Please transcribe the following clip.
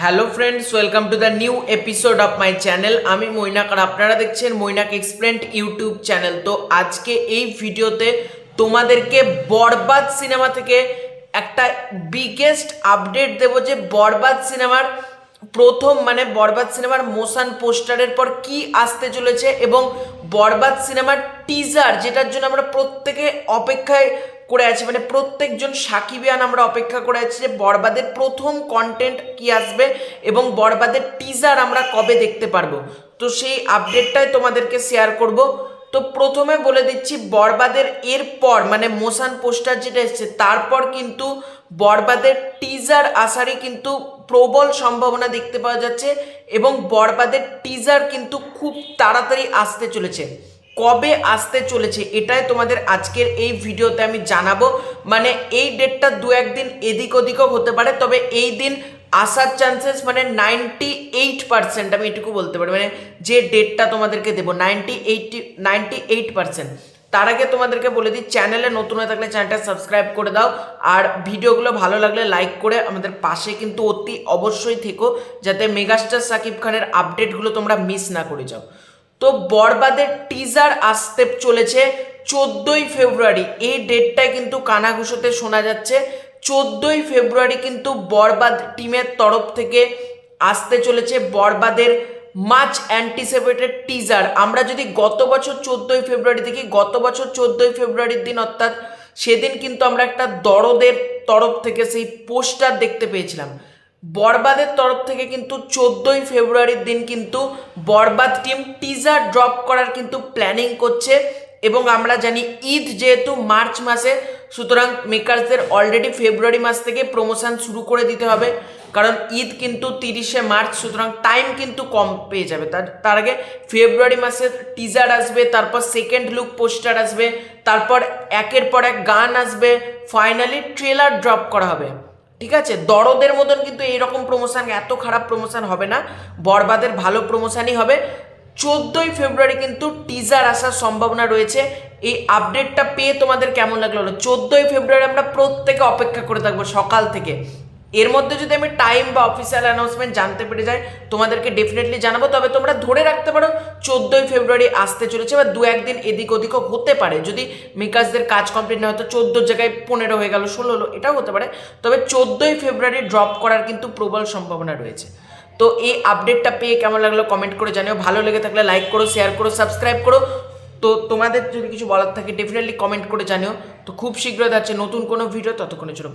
Hello friends, welcome to the new episode of my channel. আমি মৈনাক আর আপনারা দেখছেন Mainak explained YouTube channel. তো আজকে এই ভিডিওতে তোমাদেরকে বরবাদ সিনেমা থেকে একটা বিগেস্ট আপডেট দেবো যে বরবাদ সিনেমার বরবাদ সিনেমার মোশন পোস্টারের পর কি আসতে চলেছে এবং বরবাদ সিনেমার টিজার, যেটার জন্য আমরা প্রত্যেকে অপেক্ষায় করে আছি, মানে প্রত্যেকজন সাকিবিয়ান আমরা অপেক্ষা করে আছি যে বরবাদের প্রথম কন্টেন্ট কি আসবে এবং বরবাদের টিজার আমরা কবে দেখতে পারবো। তো সেই আপডেটটাই তোমাদেরকে শেয়ার করব। তো প্রথমে বলে দিচ্ছি, বরবাদের এরপর মানে মোশন পোস্টার যেটা এসছে তারপর কিন্তু বরবাদের টিজার আসারই কিন্তু প্রবল সম্ভাবনা দেখতে পাওয়া যাচ্ছে এবং বরবাদের টিজার কিন্তু খুব তাড়াতাড়ি আসতে চলেছে। কবে আসতে চলেছে এটাই তোমাদের আজকের এই ভিডিওতে আমি জানাবো। মানে এই ডেটটা দু একদিন এদিক ওদিকও হতে পারে, তবে এই দিন আসার চান্সেস মানে 98%, আমি এটুকু বলতে পারি। মানে যে ডেটটা তোমাদেরকে দেবো 98%। তার আগে তোমাদেরকে বলে দিই, চ্যানেলে নতুন হয়ে থাকলে চ্যানেলটা সাবস্ক্রাইব করে দাও, আর ভিডিওগুলো ভালো লাগলে লাইক করে আমাদের পাশে কিন্তু অতি অবশ্যই থেকো, যাতে মেগাস্টার শাকিব খানের আপডেটগুলো তোমরা মিস না করে যাও। তো বরবাদের টিজার আসতে চলেছে 14ই ফেব্রুয়ারি। এই ডেটটাই কিন্তু কানাঘুষোতে শোনা যাচ্ছে। 14ই ফেব্রুয়ারি কিন্তু বরবাদ টিমের তরফ থেকে আসতে চলেছে বরবাদের মাচ অ্যান্টিসিপেটেড টিজার। আমরা যদি গত বছর 14ই ফেব্রুয়ারি দেখি, গত বছর 14ই ফেব্রুয়ারির দিন অর্থাৎ সেদিন কিন্তু আমরা একটা দরদের তরফ থেকে সেই পোস্টার দেখতে পেয়েছিলাম। বরবাদের তরফ থেকে কিন্তু 14ই ফেব্রুয়ারির দিন কিন্তু বরবাদ টিম টিজার ড্রপ করার কিন্তু প্ল্যানিং করছে। এবং আমরা জানি ঈদ যেহেতু মার্চ মাসে, সুতরাং মেকার্সদের অলরেডি ফেব্রুয়ারি মাস থেকে প্রমোশন শুরু করে দিতে হবে, কারণ ঈদ কিন্তু 30শে মার্চ, সুতরাং টাইম কিন্তু কম পেয়ে যাবে। তার আগে ফেব্রুয়ারি মাসের টিজার আসবে, তারপর সেকেন্ড লুক পোস্টার আসবে, তারপর একের পর এক গান আসবে, ফাইনালি ট্রেলার ড্রপ করা হবে। ঠিক আছে, দরদের মতন কিন্তু এইরকম প্রমোশন, এত খারাপ প্রমোশন হবে না, বরবাদের ভালো প্রমোশনই হবে। 14ই ফেব্রুয়ারি কিন্তু টিজার আসার সম্ভাবনা রয়েছে। এই আপডেটটা পেয়ে তোমাদের কেমন লাগলো? 14ই ফেব্রুয়ারি আমরা প্রত্যেকে অপেক্ষা করে থাকবো সকাল থেকে। এর মধ্যে যদি আমি টাইম বা অফিসিয়াল অ্যানাউন্সমেন্ট জানতে পেরে যাই তোমাদেরকে ডেফিনেটলি জানাবো। তবে তোমরা ধরে রাখতে পারো 14ই ফেব্রুয়ারি আসতে চলেছে, বা দু একদিন এদিক ওদিকও হতে পারে। যদি মেকার্সদের কাজ কমপ্লিট না হয়তো 14 জায়গায় 15 হয়ে গেল, 16 হলো, এটাও হতে পারে। তবে 14ই ফেব্রুয়ারি ড্রপ করার কিন্তু প্রবল সম্ভাবনা রয়েছে। তো এই আপডেটটা পেয়ে কেমন লাগলো কমেন্ট করে জানিও। ভালো লেগে থাকলে লাইক করো, শেয়ার করো, সাবস্ক্রাইব করো। তো তোমাদের যদি কিছু বলার থাকে ডেফিনেটলি কমেন্ট করে জানিও। তো খুব শীঘ্রই যাচ্ছে নতুন কোনো ভিডিও, ততক্ষণের জন্য